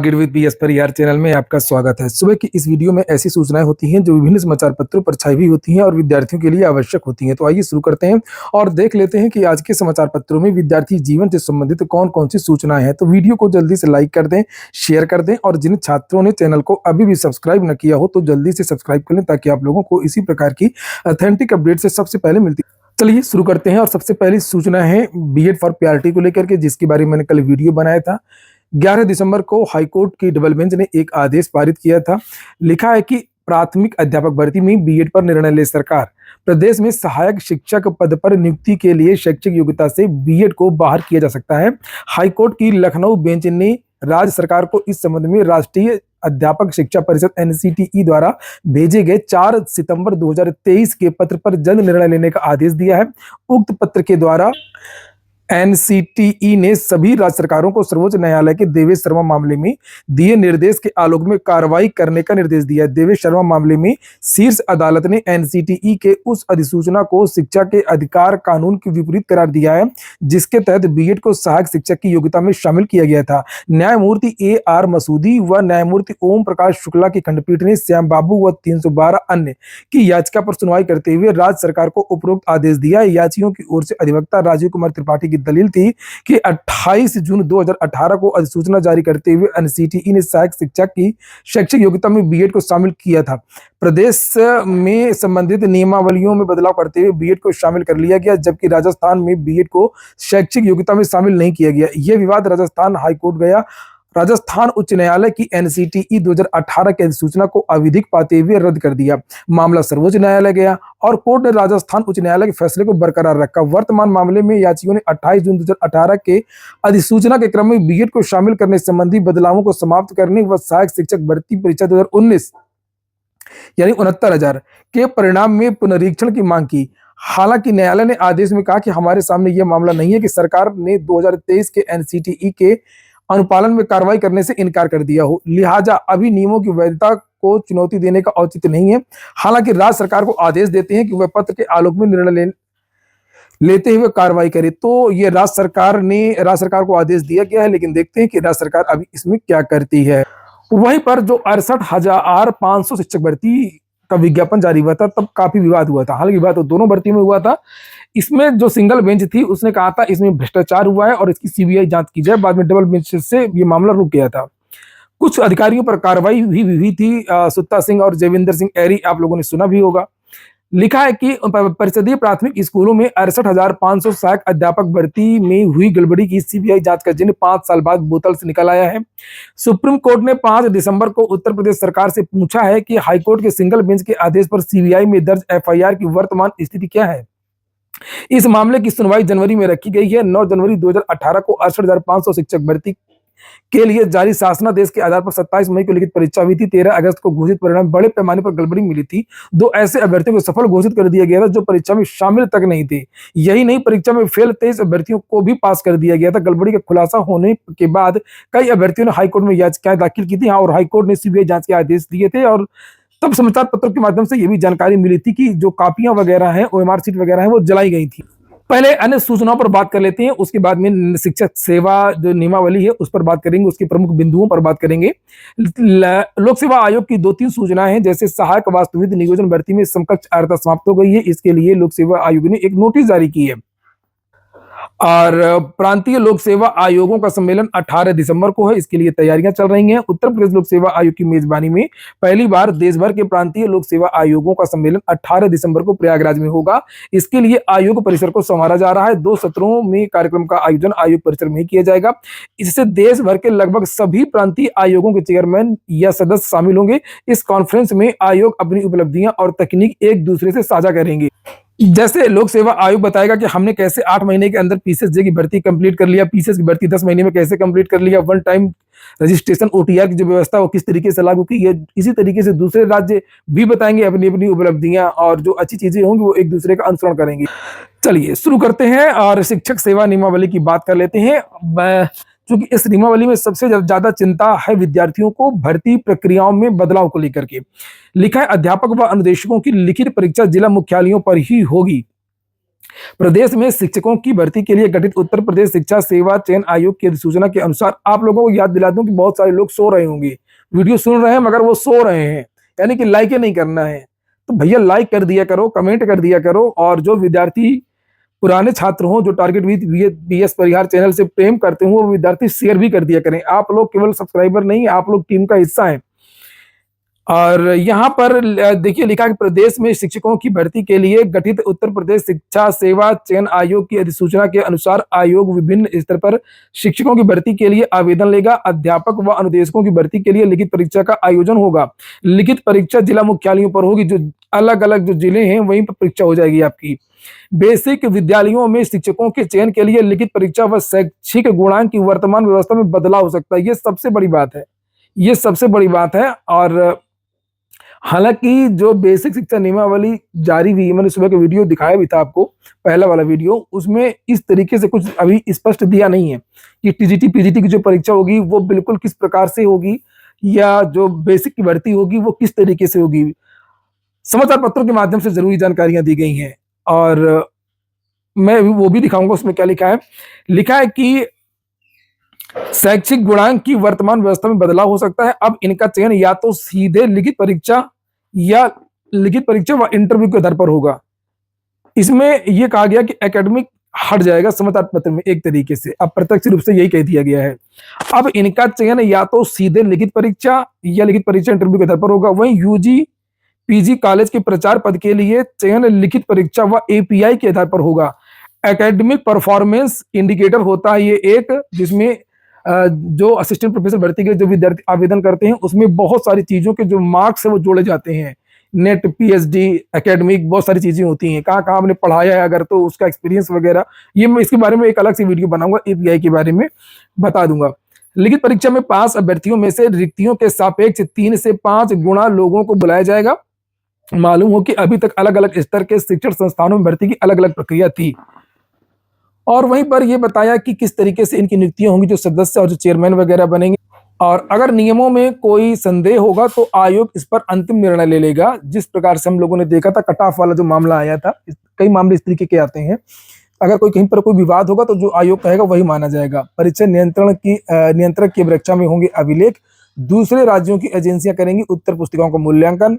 Market with PS Parihar channel में आपका स्वागत है। सुबह की इस वीडियो में ऐसी सूचनाएं होती हैं जो विभिन्न समाचार पत्रों पर छाई हुई होती हैं और विद्यार्थियों के लिए आवश्यक होती हैं। तो आइए शुरू करते हैं और देख लेते हैं कि आज के समाचार पत्रों में विद्यार्थी जीवन से संबंधित कौन कौन सी सूचनाएं हैं। तो वीडियो को जल्दी से लाइक कर दें, शेयर कर दें और जिन छात्रों ने चैनल को अभी भी सब्सक्राइब न किया हो तो जल्दी से सब्सक्राइब कर लें ताकि आप लोगों को इसी प्रकार की ऑथेंटिक अपडेट से सबसे पहले मिलती। चलिए शुरू करते हैं और सबसे पहली सूचना है बीएड फॉर पीआरटी को लेकर के, जिसके बारे में मैंने कल वीडियो बनाया था। 11 दिसंबर को हाईकोर्ट की डबल बेंच ने एक आदेश पारित किया था। लिखा है कि प्राथमिक अध्यापक भर्ती में बीएड पर निर्णय ले सरकार। प्रदेश में सहायक शिक्षक पद पर नियुक्ति के लिए शैक्षिक योग्यता से बीएड को बाहर किया जा सकता है। हाईकोर्ट की लखनऊ बेंच ने राज्य सरकार को इस संबंध में राष्ट्रीय अध्यापक शिक्षा परिषद एनसीटीई द्वारा भेजे गए 4 सितंबर 2023 के पत्र पर जल्द निर्णय लेने का आदेश दिया है। उक्त पत्र के द्वारा एनसीटीई ने सभी राज्य सरकारों को सर्वोच्च न्यायालय के देवेश शर्मा मामले में दिए निर्देश के आलोक में कार्रवाई करने का निर्देश दिया है। देवेश शर्मा मामले में शीर्ष अदालत ने एनसीटीई के उस अधिसूचना को शिक्षा के अधिकार कानून के विपरीत करार दिया है जिसके तहत बीएड को सहायक शिक्षक की योग्यता में शामिल किया गया था। न्यायमूर्ति AR मसूदी व न्यायमूर्ति ओम प्रकाश शुक्ला की खंडपीठ ने श्याम बाबू व 312 अन्य की याचिका पर सुनवाई करते हुए राज्य सरकार को उपरोक्त आदेश दिया। याचियों की ओर से अधिवक्ता राजीव कुमार त्रिपाठी की दलील थी कि 28 जून 2018 को अधिसूचना जारी करते हुए एनसीटीई ने सहायक शिक्षक की शैक्षिक योग्यता में बीएड को शामिल किया था। प्रदेश में संबंधित नियमावलियों में बदलाव करते हुए बीएड को शामिल कर लिया गया, जबकि राजस्थान में बीएड को शैक्षिक योग्यता में शामिल नहीं किया गया। यह विवाद राजस्थान हाईकोर्ट गया। राजस्थान उच्च न्यायालय की एनसीटीई 2018 की अधिसूचना को अविधिक पाते हुए रद्द कर दिया। मामला सर्वोच्च न्यायालय गया और कोर्ट ने राजस्थान उच्च न्यायालय के फैसले को बरकरार रखा। वर्तमान मामले में याचियों ने 28 जून 2018 के अधिसूचना के क्रम में बीएड को शामिल करने संबंधी बदलावों को समाप्त करने व सहायक शिक्षक भर्ती परीक्षा 2019 यानी 69,000 के परिणाम में पुनरीक्षण की मांग की। हालांकि न्यायालय ने आदेश में कहा कि हमारे सामने यह मामला नहीं है कि सरकार ने 2023 के एनसीटीई के अनुपालन में कार्रवाई करने से इनकार कर दिया हो, लिहाजा अभी नियमों की वैधता को चुनौती देने का औचित्य नहीं है। हालांकि राज्य सरकार को आदेश देते हैं कि वह पत्र के आलोक में निर्णय लेते हुए कार्रवाई करे। तो ये राज्य सरकार को आदेश दिया गया है, लेकिन देखते हैं कि राज्य सरकार अभी इसमें क्या करती है। वहीं पर जो 68,500 शिक्षक भर्ती का विज्ञापन जारी हुआ था तब काफी विवाद हुआ था। हालांकि विवाद तो दोनों भर्ती में हुआ था। इसमें जो सिंगल बेंच थी उसने कहा था इसमें भ्रष्टाचार हुआ है और इसकी सीबीआई जांच की जाए। बाद में डबल बेंच से ये मामला रुक गया था। कुछ अधिकारियों पर कार्रवाई भी हुई थी। सुत्ता सिंह और जयविंदर सिंह एरी आप लोगों ने सुना भी होगा। लिखा है कि परिषदीय प्राथमिक स्कूलों में 68,500 सहायक अध्यापक भर्ती में हुई गड़बड़ी की सीबीआई जांच का जिन्हें 5 साल बाद बोतल से निकल आया है। सुप्रीम कोर्ट ने 5 दिसंबर को उत्तर प्रदेश सरकार से पूछा है कि हाईकोर्ट के सिंगल बेंच के आदेश पर सीबीआई में दर्ज एफआईआर की वर्तमान स्थिति क्या है। इस मामले की सुनवाई जनवरी में रखी गई है। 9 जनवरी 2018 को 68,500 शिक्षक भर्ती के लिए जारी शासनादेश के आधार पर 27 मई को लिखित परीक्षा हुई थी। 13 अगस्त को घोषित परिणाम बड़े पैमाने पर गड़बड़ी मिली थी। 2 ऐसे अभ्यर्थियों को सफल घोषित कर दिया गया था जो परीक्षा में शामिल तक नहीं थे। यही नहीं, परीक्षा में फेल 23 अभ्यर्थियों को भी पास कर दिया गया था। गड़बड़ी का खुलासा होने के बाद कई अभ्यर्थियों ने हाईकोर्ट में याचिकाएं दाखिल की थी और हाईकोर्ट ने सीबीआई जांच के आदेश दिए थे। और तब समाचार पत्रों के माध्यम से ये भी जानकारी मिली थी कि जो कापियां वगैरह हैं, ओएमआर शीट वगैरह है, वो जलाई गई थी। पहले अन्य सूचनाओं पर बात कर लेते हैं, उसके बाद में शिक्षक सेवा जो नियमावली है उस पर बात करेंगे, उसके प्रमुख बिंदुओं पर बात करेंगे। लोक सेवा आयोग की 2-3 सूचनाएं हैं। जैसे सहायक वास्तुविद नियोजन भर्ती में समकक्ष अर्हता समाप्त हो गई है, इसके लिए लोक सेवा आयोग ने एक नोटिस जारी की है। और प्रांतीय लोक सेवा आयोगों का सम्मेलन 18 दिसंबर को है, इसके लिए तैयारियां चल रही हैं। उत्तर प्रदेश लोक सेवा आयोग की मेजबानी में पहली बार देश भर के प्रांतीय लोक सेवा आयोगों का सम्मेलन 18 दिसंबर को प्रयागराज में होगा। इसके लिए आयोग परिसर को संवारा जा रहा है। 2 सत्रों में कार्यक्रम का आयोजन आयोग परिसर में ही किया जाएगा। इससे देश भर के लगभग सभी प्रांतीय आयोगों के चेयरमैन या सदस्य शामिल होंगे। इस कॉन्फ्रेंस में आयोग अपनी उपलब्धियां और तकनीक एक दूसरे से साझा करेंगे। जैसे लोक सेवा आयोग बताएगा कि हमने कैसे 8 महीने के अंदर पीसीएस की भर्ती कंप्लीट कर लिया, पीसीएस की भर्ती 10 महीने में कैसे कंप्लीट कर लिया, वन टाइम रजिस्ट्रेशन ओटीआर की जो व्यवस्था वो किस तरीके से लागू की। ये इसी तरीके से दूसरे राज्य भी बताएंगे अपनी अपनी उपलब्धियां और जो अच्छी चीजें होंगी वो एक दूसरे का अनुसरण करेंगे। चलिए शुरू करते हैं और शिक्षक सेवा नियमावली की बात कर लेते हैं। क्योंकि इस नियमावली में सबसे ज्यादा चिंता है विद्यार्थियों को भर्ती प्रक्रियाओं में बदलाव को लेकर के। लिखा है अध्यापक व अनुदेशकों की लिखित परीक्षा जिला मुख्यालयों पर ही होगी। प्रदेश में शिक्षकों की भर्ती के लिए गठित उत्तर प्रदेश शिक्षा सेवा चयन आयोग की अधिसूचना के अनुसार, आप लोगों को याद दिला दूं कि बहुत सारे लोग सो रहे होंगे, वीडियो सुन रहे हैं मगर वो सो रहे हैं, यानी कि लाइक नहीं करना है। तो भैया लाइक कर दिया करो, कमेंट कर दिया करो, और जो विद्यार्थी पुराने छात्र हो, जो target with BS Parihar channel से प्रेम करते हो, वो विद्यार्थी शेयर भी कर दिया करें। आप लोग केवल सब्सक्राइबर नहीं, आप लोग टीम का हिस्सा हैं। और यहाँ पर देखिए लिखा कि प्रदेश में शिक्षकों की भर्ती के लिए गठित उत्तर प्रदेश शिक्षा सेवा चयन आयोग की अधिसूचना के अनुसार आयोग विभिन्न स्तर पर शिक्षकों की भर्ती के लिए आवेदन लेगा। अध्यापक व अनुदेशकों की भर्ती के लिए लिखित परीक्षा का आयोजन होगा। लिखित परीक्षा जिला मुख्यालयों पर होगी, जो अलग अलग जो जिले हैं वहीं पर परीक्षा हो जाएगी आपकी। बेसिक विद्यालयों में शिक्षकों के चयन के लिए लिखित परीक्षा व शैक्षिक गुणांक की वर्तमान व्यवस्था में बदलाव हो सकता है। ये सबसे बड़ी बात है, ये सबसे बड़ी बात है। और हालांकि जो बेसिक शिक्षा नियमावली जारी हुई, मैंने सुबह का वीडियो दिखाया भी था आपको, पहला वाला वीडियो, उसमें इस तरीके से कुछ अभी स्पष्ट दिया नहीं है कि टीजीटी पीजीटी की जो परीक्षा होगी वो बिल्कुल किस प्रकार से होगी, या जो बेसिक की भर्ती होगी वो किस तरीके से होगी। समाचार पत्रों के माध्यम से जरूरी जानकारियां दी गई हैं, और मैं वो भी दिखाऊंगा उसमें क्या लिखा है। लिखा है कि शैक्षिक गुणांक की वर्तमान व्यवस्था में बदलाव हो सकता है। अब इनका चयन या तो सीधे लिखित परीक्षा या लिखित परीक्षा व इंटरव्यू के आधार पर होगा। इसमें यह कहा गया कि एकेडमिक हट जाएगा समाचार पत्र में एक तरीके से, अप्रत्यक्ष रूप से यही कह दिया गया है। अब इनका चयन या तो सीधे लिखित परीक्षा या लिखित परीक्षा इंटरव्यू के आधार पर होगा। वहीं यूजी पीजी कॉलेज के प्रचार पद के लिए चयन लिखित परीक्षा व एपीआई के आधार पर होगा। एकेडमिक परफॉर्मेंस इंडिकेटर होता है ये एक, जिसमें जो असिस्टेंट प्रोफेसर भर्ती के जो विद्यार्थी आवेदन करते हैं उसमें बहुत सारी चीजों के जो मार्क्स है वो जोड़े जाते हैं। नेट, पीएचडी, एकेडमिक, बहुत सारी चीजें होती हैं, कहाँ कहाँ आपने पढ़ाया है, अगर तो उसका एक्सपीरियंस वगैरह। ये मैं इसके बारे में एक अलग से वीडियो बनाऊंगा, एपीआई के बारे में बता दूंगा। लिखित परीक्षा में पास अभ्यर्थियों में से रिक्तियों के सापेक्ष 3 से 5 गुना लोगों को बुलाया जाएगा। मालूम हो कि अभी तक अलग अलग स्तर के शिक्षण संस्थानों में भर्ती की अलग अलग प्रक्रिया थी, और वहीं पर यह बताया कि किस तरीके से इनकी नियुक्तियां होंगी, जो सदस्य और जो चेयरमैन वगैरह बनेंगे। और अगर नियमों में कोई संदेह होगा तो आयोग इस पर अंतिम निर्णय ले लेगा। जिस प्रकार से हम लोगों ने देखा था, कट ऑफ वाला जो मामला आया था, कई मामले इस तरीके के आते हैं। अगर कोई कहीं पर कोई विवाद होगा तो जो आयोग कहेगा वही माना जाएगा। परीक्षा नियंत्रक की परीक्षा में होंगे अभिलेख। दूसरे राज्यों की एजेंसियां करेंगी उत्तर पुस्तिकाओं का मूल्यांकन।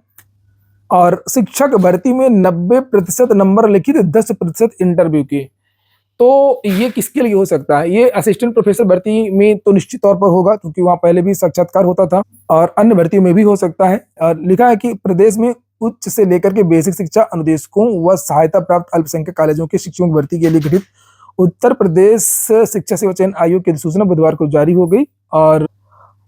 और शिक्षक भर्ती में 90% नंबर लिखित, 10% इंटरव्यू के। तो ये किसके लिए हो सकता है? ये असिस्टेंट प्रोफेसर भर्ती में तो निश्चित तौर पर होगा, क्योंकि वहां पहले भी साक्षात्कार होता था, और अन्य भर्तियों में भी हो सकता है। और लिखा है कि प्रदेश में उच्च से लेकर के बेसिक शिक्षा अनुदेशकों व सहायता प्राप्त अल्पसंख्यक कॉलेजों के शिक्षकों की भर्ती के लिए गठित उत्तर प्रदेश शिक्षा सेवा चयन आयोग की अधिसूचना बुधवार को जारी हो गई। और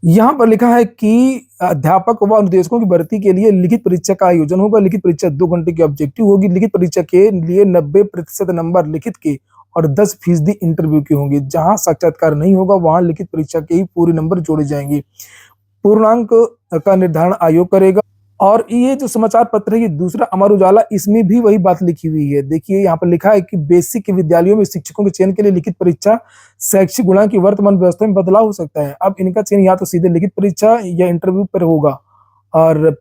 यहाँ पर लिखा है कि अध्यापक व अनुदेशकों की भर्ती के लिए लिखित परीक्षा का आयोजन होगा। लिखित परीक्षा 2 घंटे की ऑब्जेक्टिव होगी। लिखित परीक्षा के लिए 90% नंबर लिखित के और 10% इंटरव्यू के होंगे। जहां साक्षात्कार नहीं होगा वहां लिखित परीक्षा के ही पूरे नंबर जोड़े जाएंगे। पूर्णांक का निर्धारण आयोग करेगा। और ये जो समाचार पत्र है, ये दूसरा अमर उजाला, इसमें भी वही बात लिखी हुई है। देखिए यहाँ पर लिखा है कि बेसिक विद्यालयों में शिक्षकों के चयन के लिए लिखित परीक्षा शैक्षिक गुणांक की वर्तमान व्यवस्था में बदलाव हो सकता है। अब इनका चयन या तो सीधे लिखित परीक्षा या इंटरव्यू पर होगा। और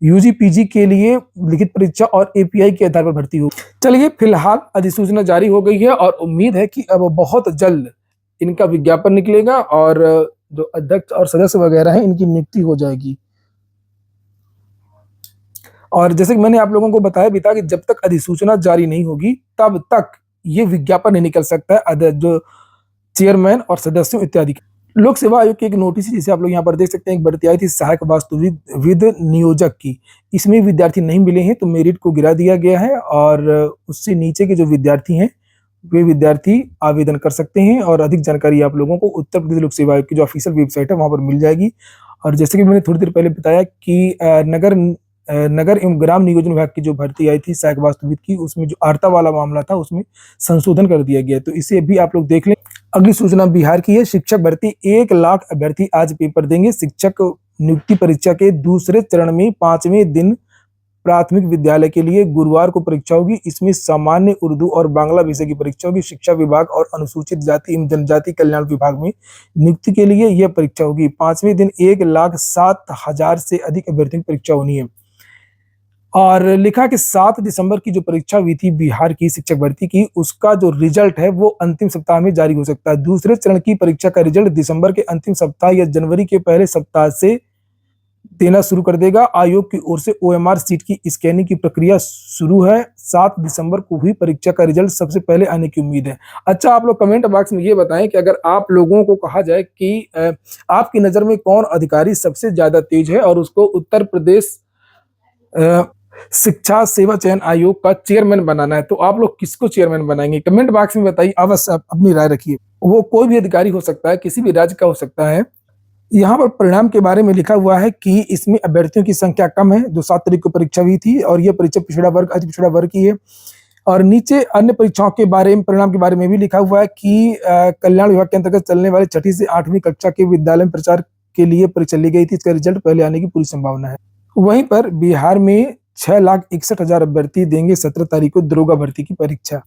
यूजी पीजी के लिए लिखित परीक्षा और एपीआई के आधार पर भर्ती होगी। चलिए, फिलहाल अधिसूचना जारी हो गई है और उम्मीद है कि अब बहुत जल्द इनका विज्ञापन निकलेगा और जो अध्यक्ष और सदस्य वगैरह हैं इनकी नियुक्ति हो जाएगी। और जैसे कि मैंने आप लोगों को बताया भी था कि जब तक अधिसूचना जारी नहीं होगी तब तक ये विज्ञापन नहीं निकल सकता है, जो चेयरमैन और सदस्यों इत्यादि। लोक सेवा आयोग की एक नोटिस, जिसे आप लोग यहाँ पर देख सकते हैं, एक भर्ती आई थी सहायक वास्तुविद नियोजक की। इसमें विद्यार्थी नहीं मिले हैं तो मेरिट को गिरा दिया गया है, और उससे नीचे के जो विद्यार्थी हैं वे विद्यार्थी आवेदन कर सकते हैं। और अधिक जानकारी आप लोगों को उत्तर प्रदेश लोक सेवा आयोग की जो ऑफिशियल वेबसाइट है वहां पर मिल जाएगी। और जैसे कि मैंने थोड़ी देर पहले बताया कि नगर एवं ग्राम नियोजन विभाग की जो भर्ती आई थी सहायक वास्तुविद की, उसमें जो आर्ता वाला मामला था उसमें संशोधन कर दिया गया, तो इसे भी आप लोग देख लें। अगली सूचना बिहार की है। शिक्षक भर्ती 1 लाख अभ्यर्थी आज पेपर देंगे। शिक्षक नियुक्ति परीक्षा के दूसरे चरण में 5वें दिन प्राथमिक विद्यालय के लिए गुरुवार को परीक्षा होगी। इसमें सामान्य उर्दू और बांग्ला विषय की परीक्षा होगी। शिक्षा विभाग और अनुसूचित जाति एवं जनजाति कल्याण विभाग में नियुक्ति के लिए यह परीक्षा होगी। 5वें दिन 1,07,000 से अधिक अभ्यर्थियों की परीक्षा होनी है। और लिखा कि 7 दिसंबर की जो परीक्षा हुई थी बिहार की शिक्षक भर्ती की, उसका जो रिजल्ट है वो अंतिम सप्ताह में जारी हो सकता है। दूसरे चरण की परीक्षा का रिजल्ट दिसंबर के अंतिम सप्ताह या जनवरी के पहले सप्ताह से देना शुरू कर देगा। आयोग की ओर से ओएमआर सीट की स्कैनिंग की प्रक्रिया शुरू है। 7 दिसंबर को ही परीक्षा का रिजल्ट सबसे पहले आने की उम्मीद है। अच्छा, आप लोग कमेंट बॉक्स में ये बताएं कि अगर आप लोगों को कहा जाए कि आपकी नज़र में कौन अधिकारी सबसे ज़्यादा तेज है और उसको उत्तर प्रदेश शिक्षा सेवा चयन आयोग का चेयरमैन बनाना है, तो आप लोग किसको चेयरमैन बनाएंगे? कमेंट बॉक्स में बताइए, अवश्य आप अपनी राय रखिए। वो कोई भी अधिकारी हो सकता है, किसी भी राज्य का हो सकता है। यहाँ पर परिणाम के बारे में लिखा हुआ है कि इसमें अभ्यर्थियों की संख्या कम है। जो 7 तारीख को परीक्षा हुई थी और ये परीक्षा पिछड़ा वर्ग, अति पिछड़ा वर्ग की है। और नीचे अन्य परीक्षाओं के बारे में, परिणाम के बारे में भी लिखा हुआ है कि कल्याण विभाग के अंतर्गत चलने वाले 6ठी से 8वीं कक्षा के विद्यालय में प्रचार के लिए परीक्षा ली गई थी। इसका रिजल्ट पहले आने की पूरी संभावना है। वहीं पर बिहार में 6,61,000 अभ्यर्थी देंगे 17 तारीख को दरोगा भर्ती की परीक्षा।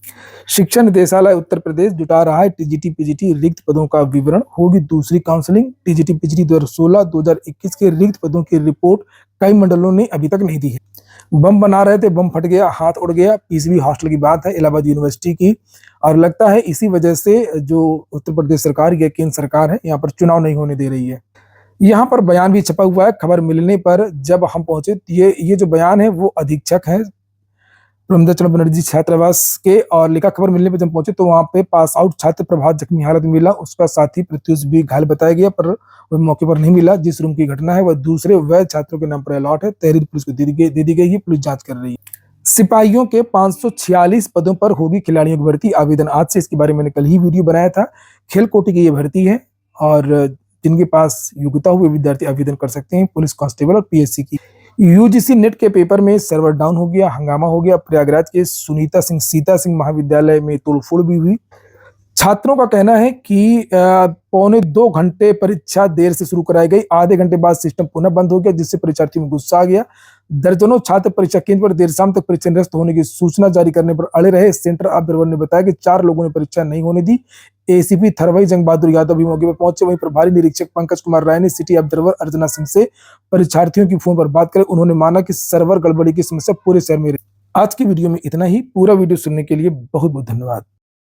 शिक्षा निदेशालय उत्तर प्रदेश जुटा रहा है टीजीटी पीजीटी रिक्त पदों का विवरण। होगी दूसरी काउंसलिंग। टीजीटी पीजीटी 2016-2021 के रिक्त पदों की रिपोर्ट कई मंडलों ने अभी तक नहीं दी है। बम बना रहे थे, बम फट गया, हाथ उड़ गया। पीसीबी हॉस्टल की बात है, इलाहाबाद यूनिवर्सिटी की। और लगता है इसी वजह से जो उत्तर प्रदेश सरकार या केंद्र सरकार है, यहाँ पर चुनाव नहीं होने दे रही है। यहाँ पर बयान भी छपा हुआ है। खबर मिलने पर जब हम पहुंचे, ये जो बयान है वो अधीक्षक है प्रमोदचरण बनर्जी छात्रावास के, और लिखा खबर मिलने पर जब पहुंचे तो वहां पे पास आउट छात्र प्रभात जख्मी हालत में मिला। उसका साथी प्रत्युष भी घायल बताया गया, पर वह मौके पर नहीं मिला। जिस रूम की घटना है वह दूसरे वैध छात्रों के नाम पर अलॉट है। तहरीर पुलिस को दे दी गई है, पुलिस जांच कर रही है। सिपाहियों के 546 पदों पर होगी खिलाड़ियों की भर्ती। आवेदन आज से, इसके बारे में मैंने कल ही वीडियो बनाया था। खेल कोटि की ये भर्ती है और जिनके पास योग्यता हुए विद्यार्थी आवेदन कर सकते हैं। पुलिस कांस्टेबल और पीएससी की। यूजीसी नेट के पेपर में सर्वर डाउन हो गया, हंगामा हो गया। प्रयागराज के सीता सिंह महाविद्यालय में तोड़फोड़ भी हुई। छात्रों का कहना है कि 1.25 घंटे परीक्षा देर से शुरू कराई गई। आधे घंटे बाद सिस्टम पुनः बंद हो गया, जिससे परीक्षार्थियों में गुस्सा आ गया। दर्जनों छात्र परीक्षा केंद्र पर देर शाम तक परीक्षा निरस्त होने की सूचना जारी करने पर अड़े रहे। सेंटर ऑब्जर्वर ने बताया कि 4 लोगों ने परीक्षा नहीं होने दी। एसीपी थरवई जंग बहादुर यादव भी मौके पर पहुंचे। वहीं प्रभारी निरीक्षक पंकज कुमार राय ने सिटी ऑब्जर्वर अर्चना सिंह से परीक्षार्थियों की फोन पर बात करें। उन्होंने माना कि सर्वर गड़बड़ी की समस्या पूरे शहर में रही। आज की वीडियो में इतना ही। पूरा वीडियो सुनने के लिए बहुत बहुत धन्यवाद।